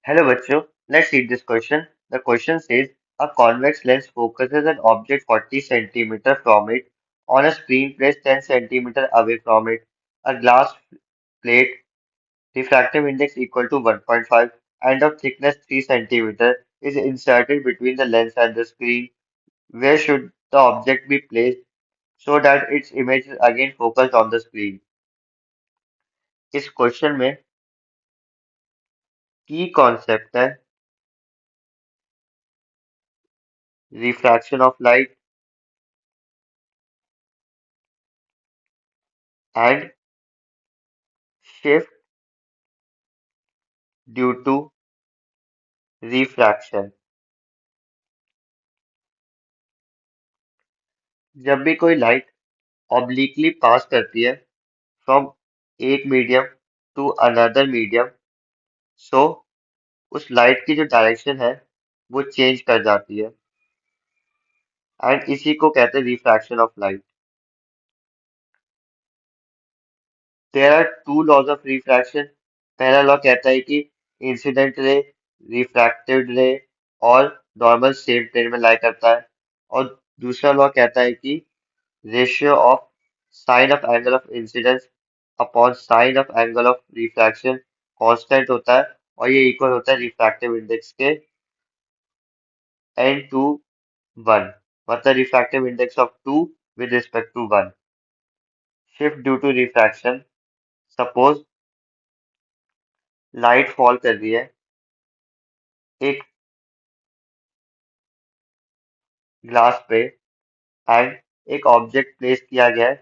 Hello बच्चों, let's read this question. The question says a convex lens focuses an object 40 centimeter from it on a screen placed 10 centimeter away from it. A glass plate, refractive index equal to 1.5 and of thickness 3 centimeter is inserted between the lens and the screen. Where should the object be placed so that its image is again focused on the screen? इस question में की concept है refraction of light and shift due to refraction. जब भी कोई light obliquely पास करती है from एक मीडियम टू अनदर मीडियम, सो उस लाइट की जो डायरेक्शन है वो चेंज कर जाती है एंड इसी को कहते हैं refraction of light. There are two laws of refraction. पहला लॉ कहता है कि इंसिडेंट रे, रिफ्रैक्टेड रे और नॉर्मल सेम प्लेन में लाई करता है, और दूसरा लॉ कहता है कि ratio of sine of angle of incidence upon sine of angle of refraction constant होता है, और ये इक्वल होता है रिफ्रैक्टिव इंडेक्स के n टू 1, मतलब refractive index of 2 with respect to 1। Shift due to refraction, suppose light fall कर रही है एक ग्लास पे एंड एक ऑब्जेक्ट प्लेस किया गया है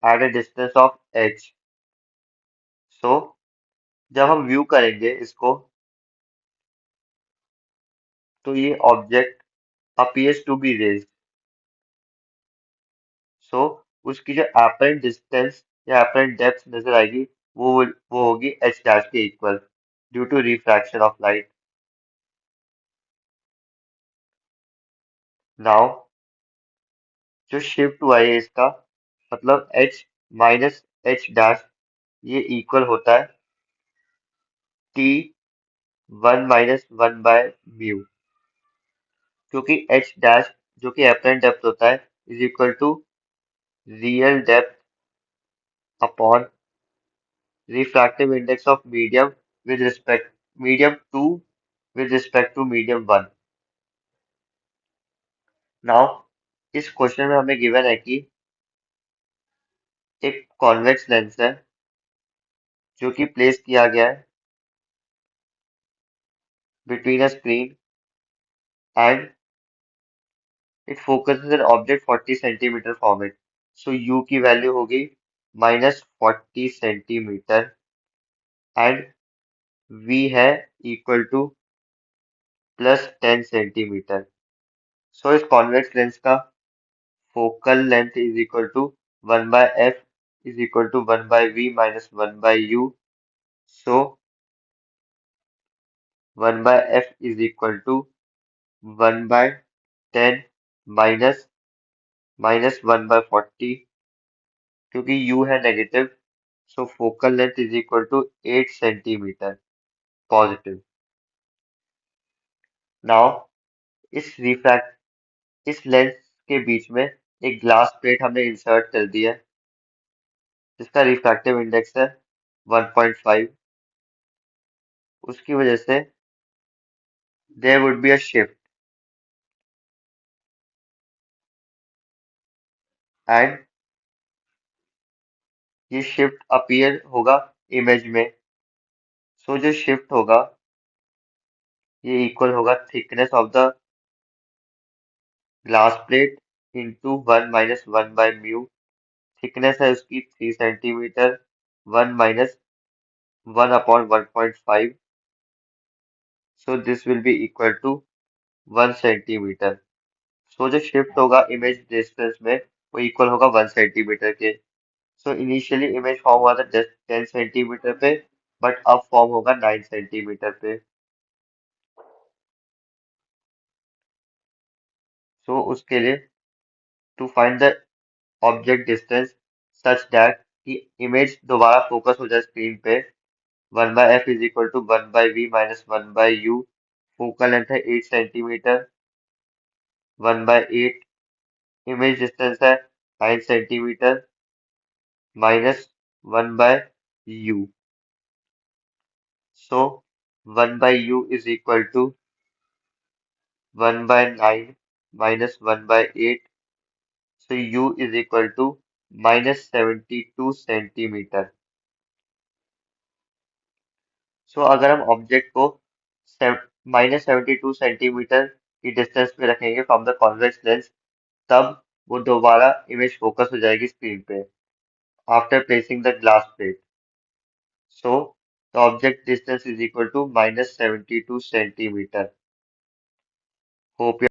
at a distance of h। So जब हम व्यू करेंगे इसको तो ये object appears to be raised, so उसकी जो apparent डिस्टेंस या apparent डेप्थ नजर आएगी वो होगी h डैश के equal due to refraction of light. Now जो शिफ्ट हुआ है इसका मतलब h माइनस h डैश, ये इक्वल होता है t 1 - 1 बाय म्यू, क्योंकि h डैश जो कि apparent डेप्थ होता है is equal to real depth upon refractive index of medium 2 with respect to medium 1। Now इस क्वेश्चन में हमें गिवन है कि एक कॉन्वेक्स लेंस है जो कि प्लेस किया गया है between a screen and it focuses an object 40 centimetre from it. So you की वैल्यू होगी -40 सेंटीमीटर एंड वी है इक्वल टू +10 सेंटीमीटर। सो इस कॉन्वेक्स लेंस का focal length is equal to 1 by f is equal to 1 by v minus 1 by u. So 1 by f is equal to 1 by 10 minus 1 by 40, क्योंकि u है negative, so focal length is equal to 8 centimetre positive. Now इस refract इस lens के बीच में एक glass plate हमने insert कर दी है जिसका रिफ्रैक्टिव इंडेक्स है 1.5। उसकी वजह से there would be a shift and ये शिफ्ट अपीयर होगा इमेज में। सो जो शिफ्ट होगा ये इक्वल होगा thickness of the glass plate into 1 - 1 by mu. Thickness है उसकी 3 centimetre, 1 - 1 upon 1.5, so this will be equal to 1 centimetre. So जो शिफ्ट होगा इमेज डिस्टेंस में वो इक्वल होगा 1 सेंटीमीटर के। सो इनिशियली इमेज फॉर्म हुआ था 10 सेंटीमीटर पे, बट अब फॉर्म होगा 9 सेंटीमीटर पे। सो उसके लिए to find the object distance such that कि इमेज दोबारा फोकस हो जाए स्क्रीन पे, 1 by f is equal to 1 by v minus 1 by u. Focal length है 8 सेंटीमीटर, 1 by 8. इमेज डिस्टेंस है 9 centimetre minus 1 by u. So 1 by u is equal to 1 by 9 minus 1 by 8. So u is equal to minus 72 centimetre. So अगर हम object को minus 72 centimetre की distance पे रखेंगे from the convex lens, तब वो दोबारा इमेज फोकस हो जाएगी स्क्रीन पे after placing the glass plate. So the object distance is equal to minus 72 centimetre. Hope